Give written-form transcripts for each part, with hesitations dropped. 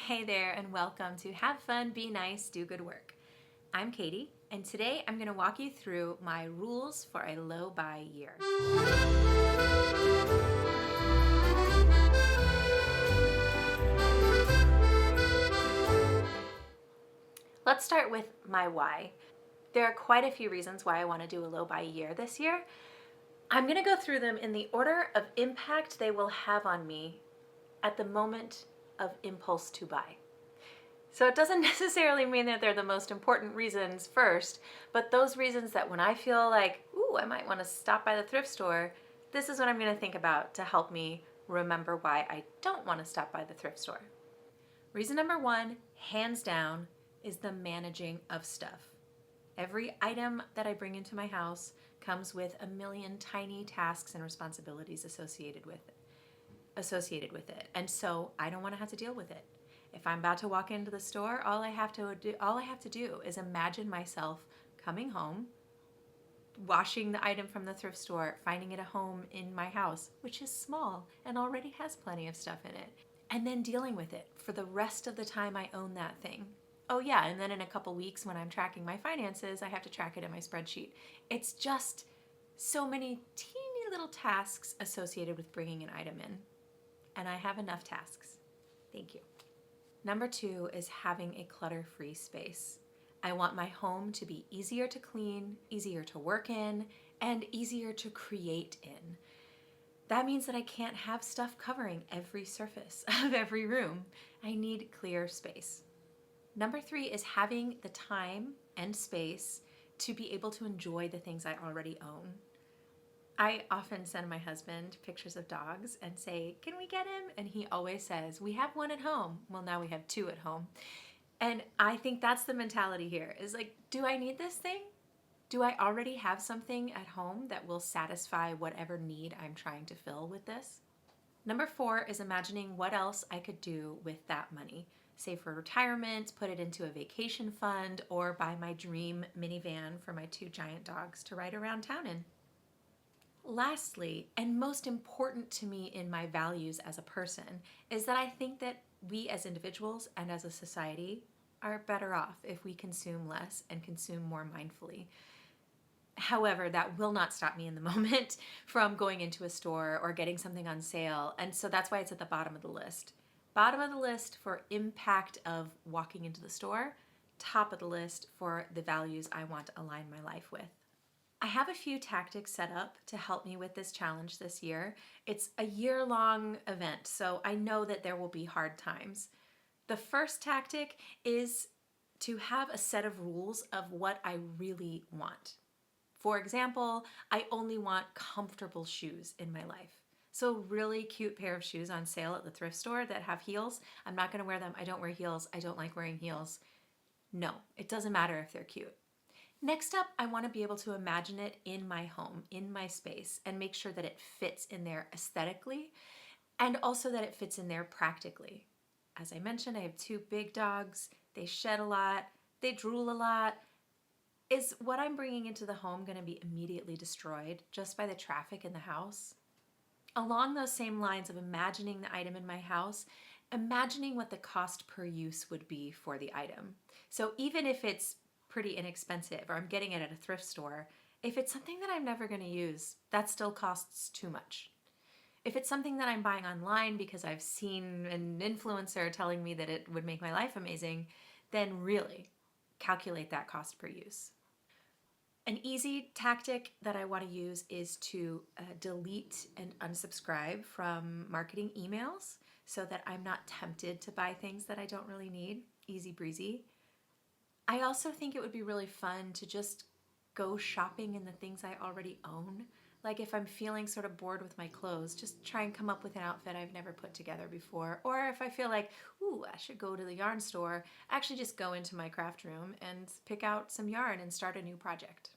Hey there, and welcome to Have Fun, Be Nice, Do Good Work. I'm Katie, and today I'm going to walk you through my rules for a low buy year. Let's start with my why. There are quite a few reasons why I want to do a low buy year this year. I'm going to go through them in the order of impact they will have on me at the moment of impulse to buy. So it doesn't necessarily mean that they're the most important reasons first, but those reasons that when I feel like, ooh, I might want to stop by the thrift store, this is what I'm going to think about to help me remember why I don't want to stop by the thrift store. Reason number one, hands down, is the managing of stuff. Every item that I bring into my house comes with a million tiny tasks and responsibilities associated with it. And so I don't want to have to deal with it. If I'm about to walk into the store, all I have to do is imagine myself coming home, washing the item from the thrift store, finding it a home in my house, which is small and already has plenty of stuff in it, and then dealing with it for the rest of the time I own that thing. Oh yeah, and then in a couple weeks when I'm tracking my finances, I have to track it in my spreadsheet. It's just so many teeny little tasks associated with bringing an item in. And I have enough tasks. Thank you. Number two is having a clutter-free space. I want my home to be easier to clean, easier to work in, and easier to create in. That means that I can't have stuff covering every surface of every room. I need clear space. Number three is having the time and space to be able to enjoy the things I already own. I often send my husband pictures of dogs and say, can we get him? And he always says, we have one at home. Well, now we have two at home. And I think that's the mentality here is like, do I need this thing? Do I already have something at home that will satisfy whatever need I'm trying to fill with this? Number four is imagining what else I could do with that money. Save for retirement, put it into a vacation fund, or buy my dream minivan for my two giant dogs to ride around town in. Lastly, and most important to me in my values as a person, is that I think that we as individuals and as a society are better off if we consume less and consume more mindfully. However, that will not stop me in the moment from going into a store or getting something on sale, and so that's why it's at the bottom of the list. Bottom of the list for impact of walking into the store, top of the list for the values I want to align my life with. I have a few tactics set up to help me with this challenge this year. It's a year-long event, so I know that there will be hard times. The first tactic is to have a set of rules of what I really want. For example, I only want comfortable shoes in my life. So a really cute pair of shoes on sale at the thrift store that have heels, I'm not gonna wear them. I don't wear heels. I don't like wearing heels. No, it doesn't matter if they're cute. Next up, I want to be able to imagine it in my home, in my space, and make sure that it fits in there aesthetically and also that it fits in there practically. As I mentioned, I have two big dogs. They shed a lot. They drool a lot. Is what I'm bringing into the home going to be immediately destroyed just by the traffic in the house? Along those same lines of imagining the item in my house, imagining what the cost per use would be for the item. So even if it's pretty inexpensive or I'm getting it at a thrift store, if it's something that I'm never going to use, that still costs too much. If it's something that I'm buying online because I've seen an influencer telling me that it would make my life amazing, then really calculate that cost per use. An easy tactic that I want to use is to delete and unsubscribe from marketing emails so that I'm not tempted to buy things that I don't really need. Easy breezy. I also think it would be really fun to just go shopping in the things I already own. Like if I'm feeling sort of bored with my clothes, just try and come up with an outfit I've never put together before. Or if I feel like, ooh, I should go to the yarn store, actually just go into my craft room and pick out some yarn and start a new project.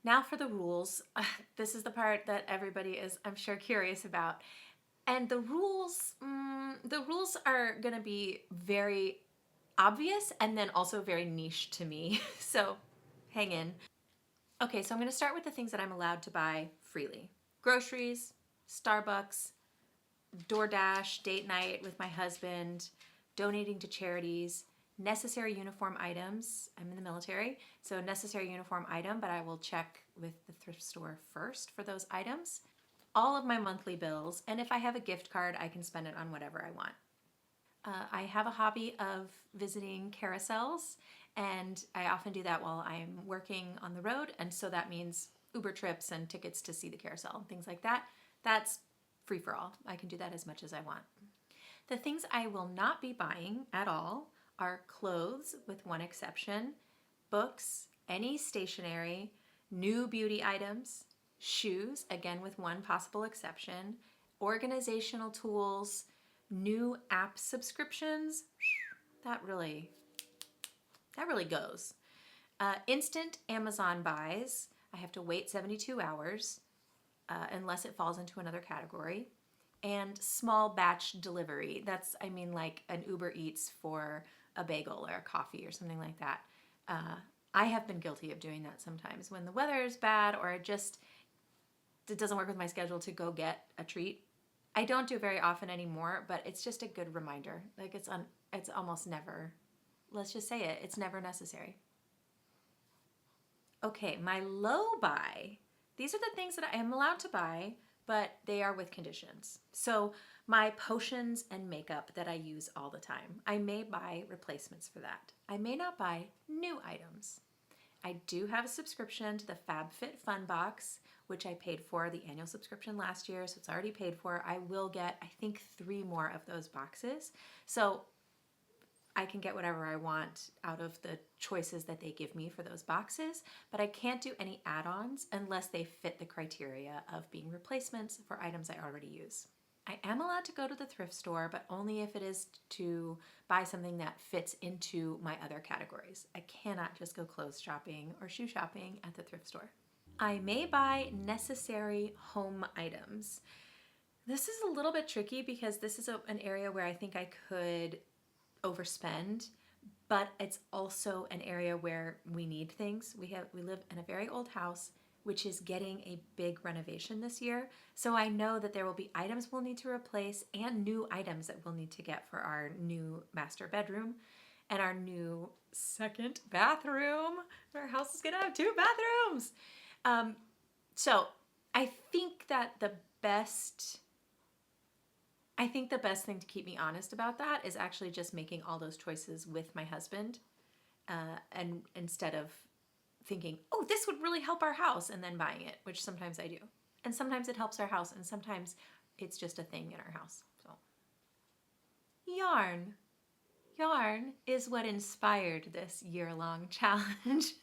Now for the rules. This is the part that everybody is, I'm sure, curious about. And the rules are gonna be very obvious and then also very niche to me. So hang in. Okay, so I'm gonna start with the things that I'm allowed to buy freely. Groceries, Starbucks, DoorDash, date night with my husband, donating to charities, necessary uniform items. I'm in the military, so necessary uniform item, but I will check with the thrift store first for those items. All of my monthly bills, and if I have a gift card, I can spend it on whatever I want. I have a hobby of visiting carousels, and I often do that while I'm working on the road, and so that means Uber trips and tickets to see the carousel and things like that. That's free for all. I can do that as much as I want. The things I will not be buying at all are clothes, with one exception, books, any stationery, new beauty items, shoes, again with one possible exception, organizational tools, new app subscriptions. That really goes. Instant Amazon buys. I have to wait 72 hours unless it falls into another category. And small batch delivery. That's, I mean, like an Uber Eats for a bagel or a coffee or something like that. I have been guilty of doing that sometimes when the weather is bad or it doesn't work with my schedule to go get a treat. I don't do it very often anymore, but it's just a good reminder. Like it's almost never, let's just say it, it's never necessary. Okay, my low buy. These are the things that I am allowed to buy, but they are with conditions. So my potions and makeup that I use all the time, I may buy replacements for that. I may not buy new items. I do have a subscription to the FabFitFun box, which I paid for the annual subscription last year, so it's already paid for. I will get, I think, 3 more of those boxes. So I can get whatever I want out of the choices that they give me for those boxes, but I can't do any add-ons unless they fit the criteria of being replacements for items I already use. I am allowed to go to the thrift store, but only if it is to buy something that fits into my other categories. I cannot just go clothes shopping or shoe shopping at the thrift store. I may buy necessary home items. This is a little bit tricky because this is an area where I think I could overspend, but it's also an area where we need things. We live in a very old house, which is getting a big renovation this year. So I know that there will be items we'll need to replace and new items that we'll need to get for our new master bedroom and our new second bathroom. Our house is gonna have 2 bathrooms. So I think the best thing to keep me honest about that is actually just making all those choices with my husband, and instead of thinking, oh, this would really help our house, and then buying it, which sometimes I do. And sometimes it helps our house, and sometimes it's just a thing in our house. So, yarn. Yarn is what inspired this year-long challenge.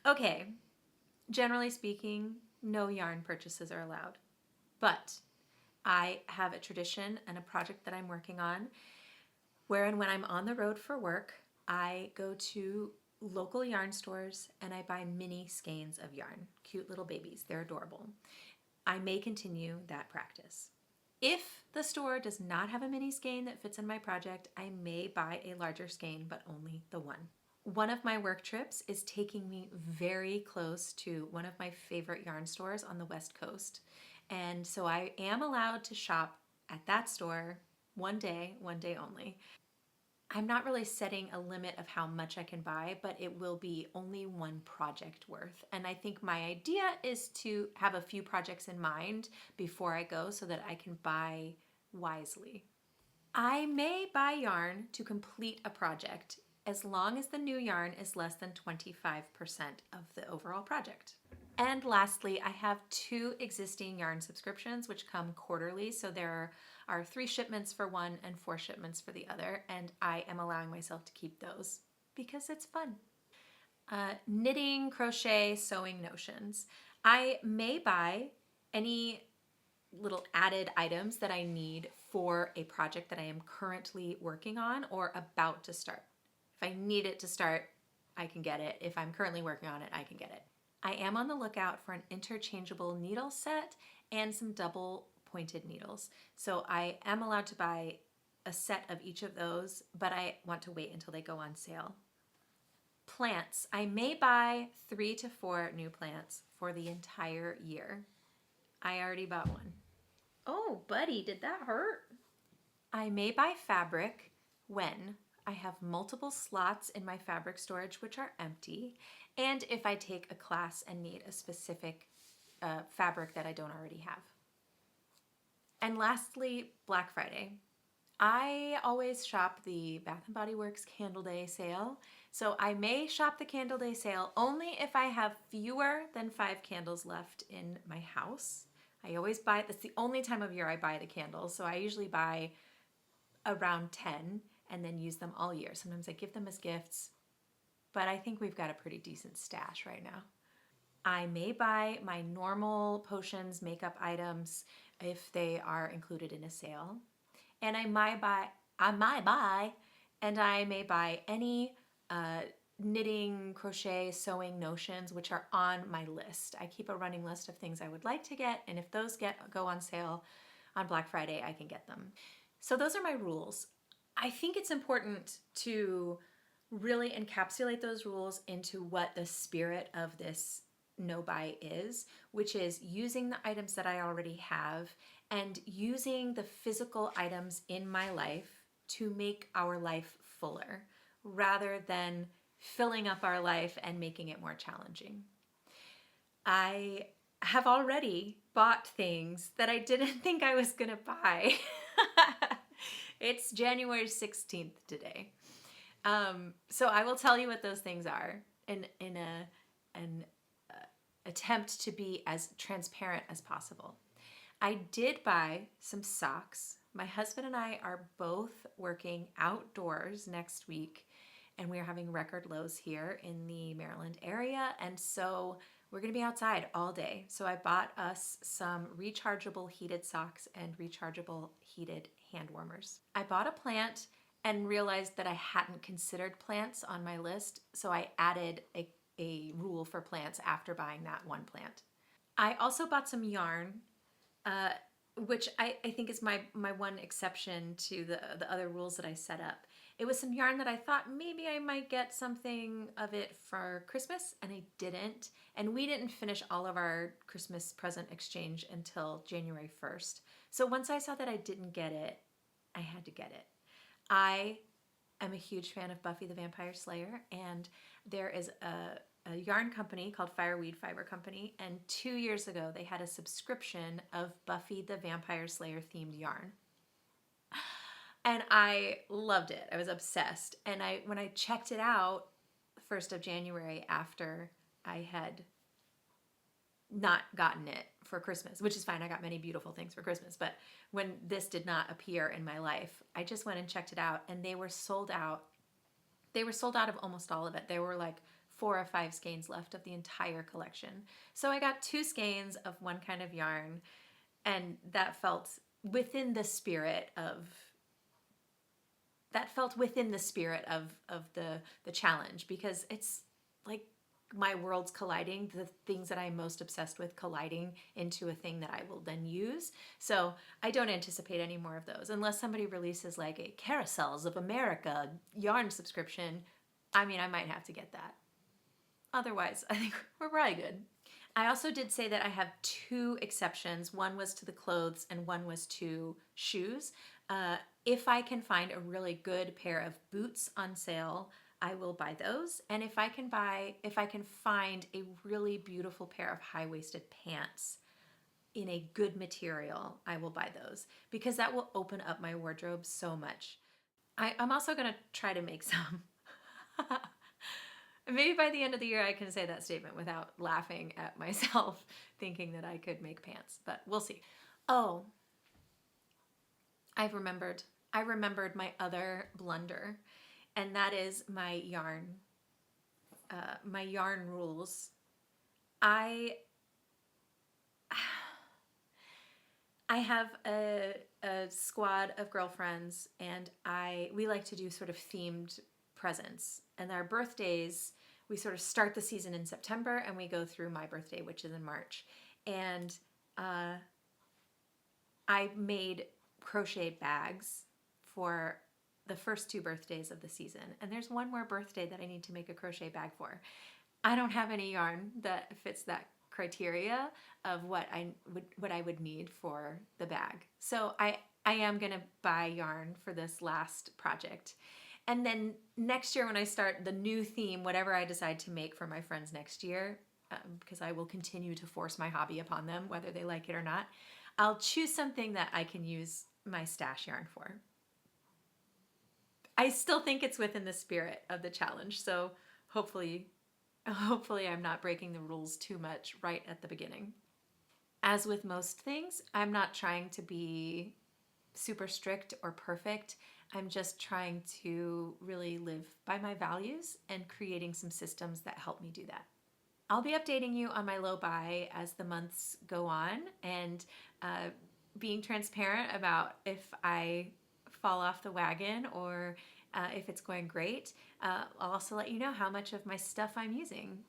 Okay, generally speaking, no yarn purchases are allowed. But I have a tradition and a project that I'm working on wherein when I'm on the road for work, I go to local yarn stores and I buy mini skeins of yarn. Cute little babies. They're adorable. I may continue that practice. If the store does not have a mini skein that fits in my project, I may buy a larger skein, but only the one. One of my work trips is taking me very close to one of my favorite yarn stores on the West Coast. And so I am allowed to shop at that store one day only. I'm not really setting a limit of how much I can buy, but it will be only one project worth. And I think my idea is to have a few projects in mind before I go so that I can buy wisely. I may buy yarn to complete a project as long as the new yarn is less than 25% of the overall project. And lastly, I have 2 existing yarn subscriptions which come quarterly. So there are 3 shipments for one and 4 shipments for the other. And I am allowing myself to keep those because it's fun. Knitting, crochet, sewing notions. I may buy any little added items that I need for a project that I am currently working on or about to start. If I need it to start, I can get it. If I'm currently working on it, I can get it. I am on the lookout for an interchangeable needle set and some double pointed needles. So I am allowed to buy a set of each of those, but I want to wait until they go on sale. Plants. I may buy 3 to 4 new plants for the entire year. I already bought one. Oh, buddy, did that hurt? I may buy fabric when I have multiple slots in my fabric storage which are empty, and if I take a class and need a specific fabric that I don't already have. And lastly, Black Friday. I always shop the Bath & Body Works Candle Day sale, so I may shop the Candle Day sale only if I have fewer than 5 candles left in my house. I always buy, that's the only time of year I buy the candles, so I usually buy around 10 and then use them all year. Sometimes I give them as gifts, but I think we've got a pretty decent stash right now. I may buy my normal potions, makeup items if they are included in a sale. And I may buy, and I may buy any knitting, crochet, sewing notions which are on my list. I keep a running list of things I would like to get, and if those go on sale on Black Friday, I can get them. So those are my rules. I think it's important to really encapsulate those rules into what the spirit of this no buy is, which is using the items that I already have and using the physical items in my life to make our life fuller rather than filling up our life and making it more challenging. I have already bought things that I didn't think I was going to buy. It's January 16th today. So I will tell you what those things are in an attempt to be as transparent as possible. I did buy some socks. My husband and I are both working outdoors next week, and we're having record lows here in the Maryland area, and so we're going to be outside all day. So I bought us some rechargeable heated socks and rechargeable heated hand warmers. I bought a plant and realized that I hadn't considered plants on my list, so I added a rule for plants after buying that one plant. I also bought some yarn, which I think is my one exception to the other rules that I set up. It was some yarn that I thought maybe I might get something of it for Christmas, and I didn't. And we didn't finish all of our Christmas present exchange until January 1st. So once I saw that I didn't get it, I had to get it. I am a huge fan of Buffy the Vampire Slayer, and there is a yarn company called Fireweed Fiber Company, and 2 years ago they had a subscription of Buffy the Vampire Slayer themed yarn. And I loved it. I was obsessed. And when I checked it out the 1st of January after I had not gotten it for Christmas, which is fine. I got many beautiful things for Christmas. But when this did not appear in my life, I just went and checked it out, and they were sold out. They were sold out of almost all of it. There were like 4 or 5 skeins left of the entire collection. So I got 2 skeins of one kind of yarn, and that felt within the spirit of the challenge, because it's like my worlds colliding, the things that I'm most obsessed with colliding into a thing that I will then use. So I don't anticipate any more of those unless somebody releases like a Carousels of America yarn subscription. I mean, I might have to get that. Otherwise, I think we're probably good. I also did say that I have 2 exceptions. One was to the clothes and one was to shoes. If I can find a really good pair of boots on sale, I will buy those. And if I can find a really beautiful pair of high-waisted pants in a good material, I will buy those, because that will open up my wardrobe so much. I'm also going to try to make some. Maybe by the end of the year I can say that statement without laughing at myself thinking that I could make pants, but we'll see. Oh, I remembered my other blunder, and that is my yarn rules. I have a squad of girlfriends, and we like to do sort of themed presents, and our birthdays, we sort of start the season in September and we go through my birthday, which is in March. And I made crocheted bags for the first 2 birthdays of the season, and there's one more birthday that I need to make a crochet bag for. I don't have any yarn that fits that criteria of what I would need for the bag. So I I am going to buy yarn for this last project. And then next year when I start the new theme, whatever I decide to make for my friends next year, because I will continue to force my hobby upon them, whether they like it or not, I'll choose something that I can use my stash yarn for. I still think it's within the spirit of the challenge, so hopefully I'm not breaking the rules too much right at the beginning. As with most things, I'm not trying to be super strict or perfect. I'm just trying to really live by my values and creating some systems that help me do that. I'll be updating you on my low buy as the months go on, and being transparent about if I fall off the wagon or if it's going great. I'll also let you know how much of my stuff I'm using,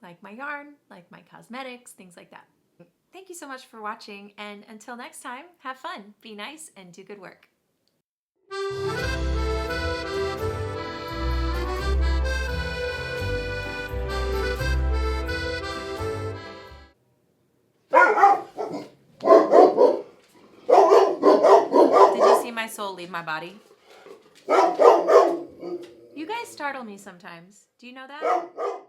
like my yarn, like my cosmetics, things like that. Thank you so much for watching, and until next time, have fun, be nice, and do good work. Did you see my soul leave my body? You guys startle me sometimes. Do you know that?